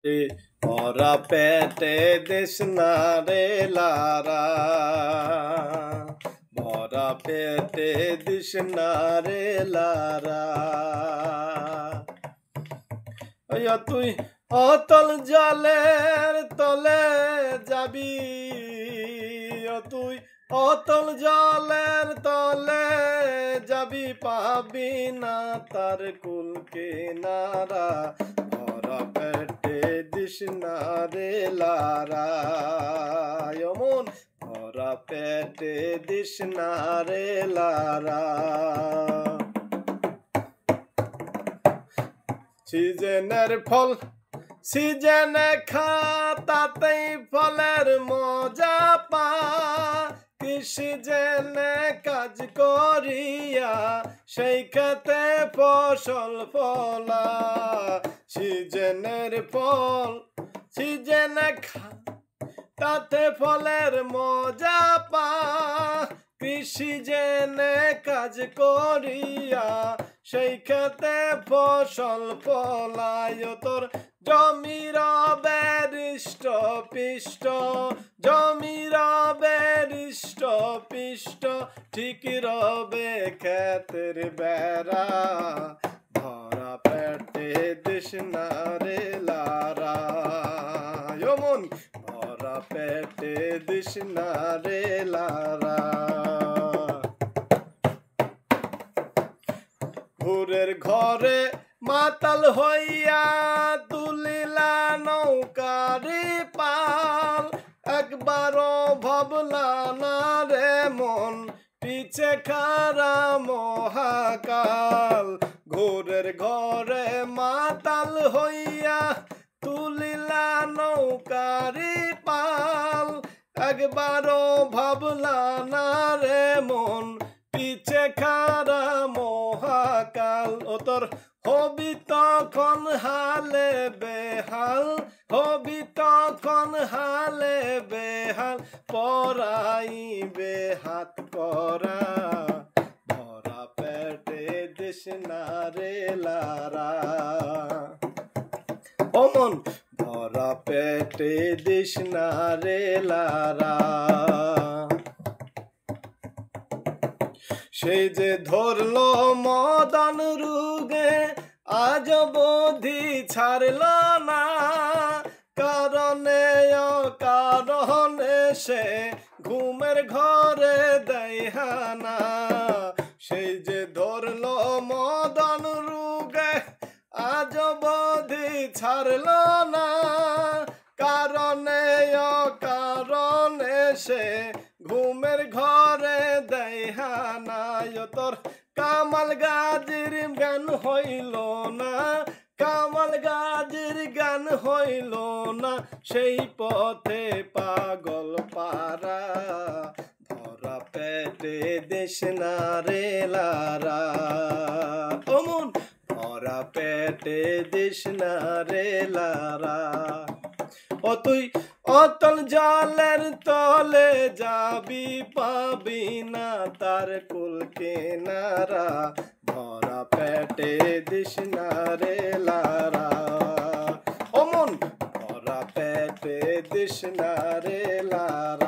এ ভরা পেটে দিস না রে লারা, ভরা পেটে দিস না রে লারা। তুই অতল জলের তলে যাবি, তুই অতল জলের তলে যাবি, পাবি না তার কুল কিনারা। ভরা পেটে দিস না রে লারা, মন ভরা পেটে দিস না রে লারা। সিজনের ফল সিজনে খা, তাতেই ফলের মজা পা। কৃষিজনে কাজ করিয়া সেই খেতে ফসল ফলা। সিজনের ফল সিজনে খা, তাতে ফলের মজা পা। কৃষিজনে কাজ করিয়া সেই খেতে ফসল ফলায়। তোর জমি রবে হৃষ্ট পিষ্ট, জমি রবে হৃষ্ট পিষ্ট, ঠিক রবে ক্ষেতের বেড়া। ভরা পেটে দিস না রে লারা, মন ভরা পেটে দিস না রে লারা। ভোরের ঘরে মাতাল হইয়া তুলিলা নৌকারি পাল। একবারও ভাবলা না রে মন, পিছে খারা মহাকাল। ঘোরের ঘরে মাতাল হইয়া তুলিলা নৌকারি পাল। একবারও ভাবলা না রে মন, পিছে খারা মহাকাল। ও তোর হবি তখন হালে বেহাল, হবি তখন হালে বেহাল, পরাইবে হাত করা। ভরা পেটে দিস না রে লারা, ও মন ভরা পেটে দিস না রে লারা। সেই যে ধরলো মদন রুগে, আজ অবধি ছাড়ল না। কারণে অকারণে সে ঘুমের ঘরে দেয় হানা। সেই যে ধরলো মদন রুগে, আজ অবধি ছাড়ল না। কারণে অকারণে সে ঘুমের ঘরে দেয় হানা। তোর কামাল গাজির গান হইল না, কামাল গাজির গান হইল না। সেই পথে পাগল পারা, ভরা পেটে দিস না রে লারা, ও মন ভরা পেটে দিস না রে লারা। ও তুই অতল জলের তলে যাবি, পাবি না তার কুল কিনারা। ভরা পেটে দিস না রে লারা, ও মন ভরা পেটে দিস না রে লারা।